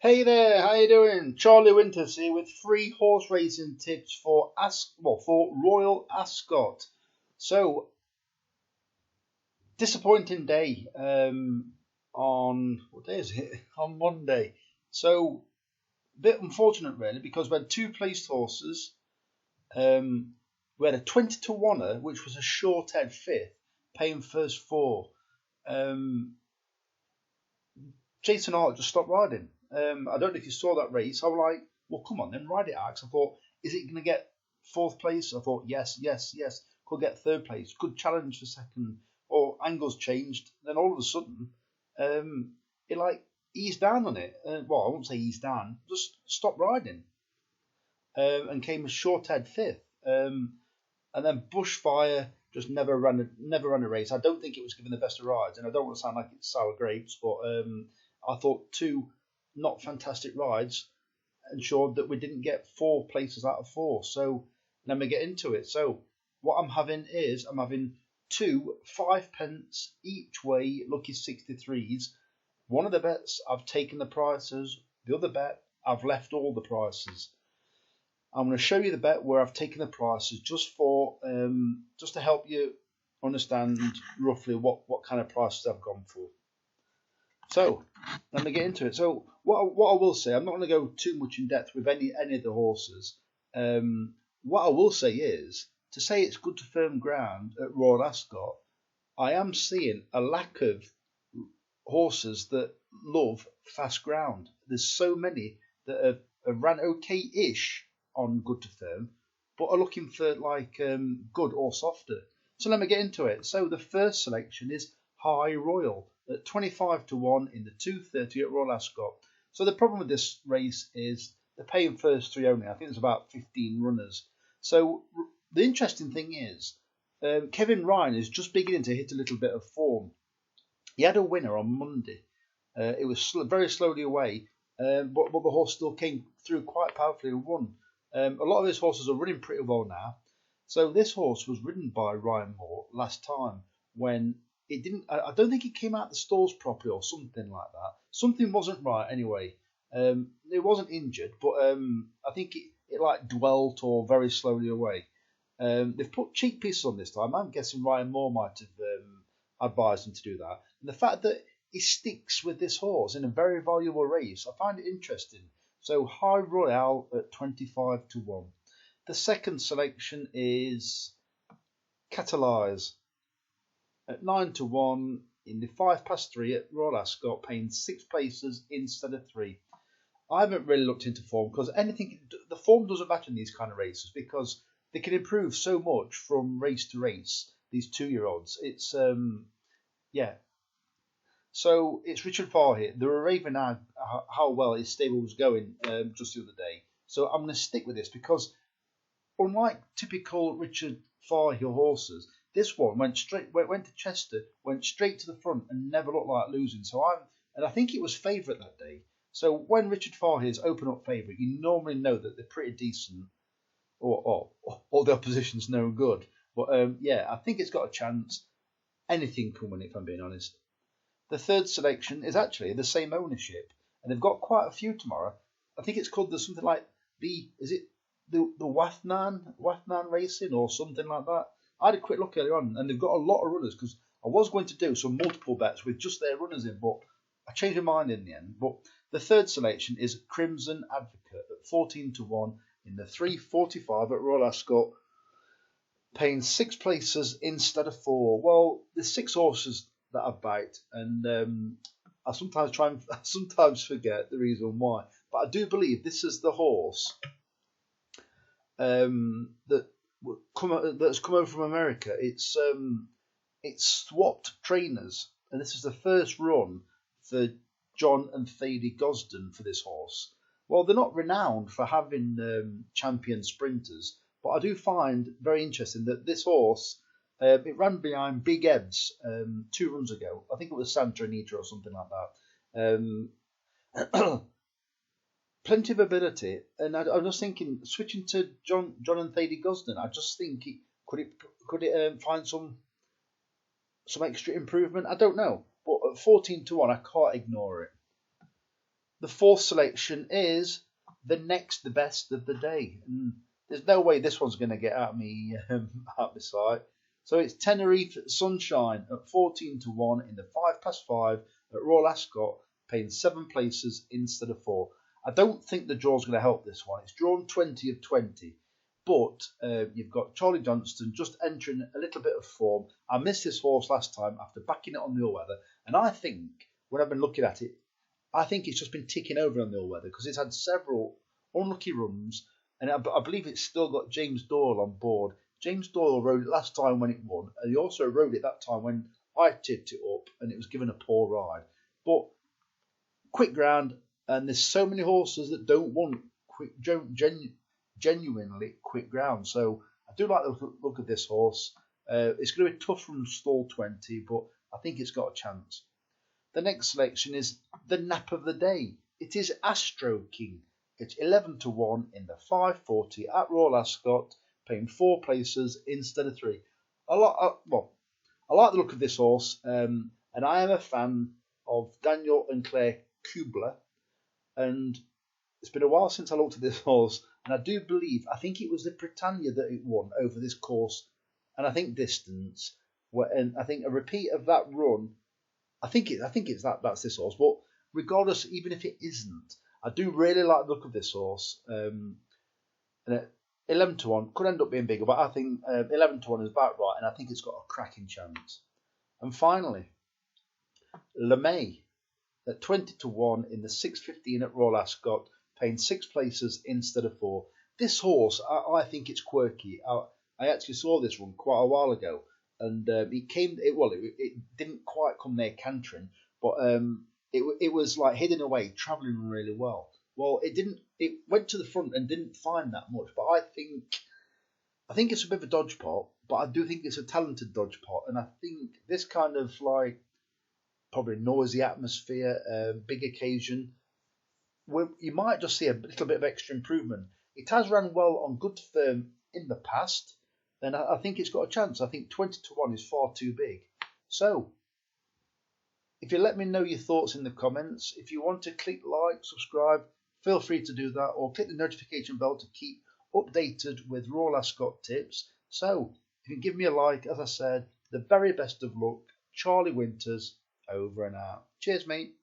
Hey there, how you doing? Charlie Winters here with 3 horse racing tips for for Royal Ascot. So disappointing day on what day is it? On Monday. So a bit unfortunate really because we had 2 placed horses. We had a 20-to-1er, which was a short head fifth, paying first 4. Um, Jason Hart just stopped riding. I don't know if you saw that race. I was like, well, come on, then ride it, Axe. I thought, is it going to get 4th place? I thought, yes. Could get 3rd place. Could challenge for 2nd. Or angles changed. Then all of a sudden, it like eased down on it. Well, I won't say eased down. Just stopped riding. And came a short head 5th. And then Bushfire just never ran a race. I don't think it was given the best of rides, and I don't want to sound like it's sour grapes, but I thought 2 not fantastic rides ensured that we didn't get 4 places out of 4. So let me get into it. So what I'm having 2 5-pence each way lucky 63s. One of the bets I've taken the prices. The other bet I've left all the prices. I'm going to show you the bet where I've taken the prices just to help you understand roughly what kind of prices I've gone for. So let me get into it. So what I will say, I'm not going to go too much in depth with any of the horses. What I will say is, to say it's good to firm ground at Royal Ascot, I am seeing a lack of horses that love fast ground. There's so many that have ran okay-ish on good to firm, but are looking for good or softer. So let me get into it. So the first selection is High Royal at 25-to-1 in the 2:30 at Royal Ascot. So the problem with this race is they're paying first 3 only. I think there's about 15 runners. So the interesting thing is Kevin Ryan is just beginning to hit a little bit of form. He had a winner on Monday. It was very slowly away, but the horse still came through quite powerfully and won. A lot of his horses are running pretty well now. So this horse was ridden by Ryan Moore last time when it didn't. I don't think it came out the stalls properly or something like that. Something wasn't right anyway. It wasn't injured, but I think it like dwelt or very slowly away. They've put cheek pieces on this time. I'm guessing Ryan Moore might have advised him to do that. And the fact that he sticks with this horse in a very valuable race, I find it interesting. So High Royale at 25-to-1. The second selection is Catalyze at 9-to-1 in the 5-past-3 at Royal Ascot, paying 6 places instead of 3. I haven't really looked into form because the form doesn't matter in these kind of races because they can improve so much from race to race. These 2-year-olds, it's So it's Richard Farr here. They were raving how well his stable was going just the other day. So I'm going to stick with this because unlike typical Richard Farr horses, this one went to Chester, went straight to the front and never looked like losing. I think it was favourite that day. So when Richard Farr is open up favourite, you normally know that they're pretty decent, or the opposition's no good. But I think it's got a chance. Anything can win it, if I'm being honest. The third selection is actually the same ownership, and they've got quite a few tomorrow. I think it's called something like the Wathnan Racing or something like that. I had a quick look earlier on, and they've got a lot of runners because I was going to do some multiple bets with just their runners in, but I changed my mind in the end. But the third selection is Crimson Advocate at 14-to-1 in the 3:45 at Royal Ascot, paying 6 places instead of 4. Well, there's 6 horses that I've backed, and I sometimes forget the reason why. But I do believe this is the horse that's come over from America. It's swapped trainers, and this is the first run for John and Thady Gosden for this horse. Well, they're not renowned for having champion sprinters, but I do find very interesting that this horse. It ran behind Big Ebs 2 runs ago. I think it was Santa Anita or something like that. Plenty of ability, and I'm just thinking switching to John and Thady Gosden. I just think could it find some extra improvement. I don't know, but at 14-to-1, I can't ignore it. The fourth selection is the next the best of the day. And there's no way this one's going to get out of me out my sight. So it's Tenerife Sunshine at 14 to 1 in the 5 past 5 at Royal Ascot, paying 7 places instead of 4. I don't think the draw's going to help this one. It's drawn 20 of 20. But you've got Charlie Johnston just entering a little bit of form. I missed this horse last time after backing it on the all-weather. And I think, when I've been looking at it, I think it's just been ticking over on the all-weather because it's had several unlucky runs. And I believe it's still got James Doyle on board. James Doyle rode it last time when it won. And he also rode it that time when I tipped it up and it was given a poor ride. But quick ground, and there's so many horses that don't want quick, genuinely quick ground. So I do like the look of this horse. It's going to be tough from stall 20, but I think it's got a chance. The next selection is the nap of the day. It is Astro King. It's 11 to 1 in the 5:40 at Royal Ascot, paying 4 places instead of 3. I like the look of this horse, and I am a fan of Daniel and Claire Kubler, and it's been a while since I looked at this horse, and I do believe, I think it was the Britannia that it won over this course, and I think distance, and I think a repeat of that run, I think it's that's this horse, but regardless, even if it isn't, I do really like the look of this horse, and 11 to 1 could end up being bigger, but I think 11 to 1 is about right, and I think it's got a cracking chance. And finally, LeMay at 20 to 1 in the 6:15 at Royal Ascot, paying 6 places instead of 4. This horse, I think it's quirky. I actually saw this one quite a while ago, and it didn't quite come near cantering, but it was like hidden away, travelling really well. Well, it went to the front and didn't find that much, but I think it's a bit of a dodge pot, but I do think it's a talented dodge pot, and I think this kind of like probably noisy atmosphere, big occasion, you might just see a little bit of extra improvement. It has run well on good firm in the past, and I think it's got a chance. I think 20 to 1 is far too big. So, if you let me know your thoughts in the comments, if you want to click like, subscribe, feel free to do that, or click the notification bell to keep updated with Royal Ascot tips. So, if you can give me a like, as I said, the very best of luck. Charlie Winters, over and out. Cheers, mate.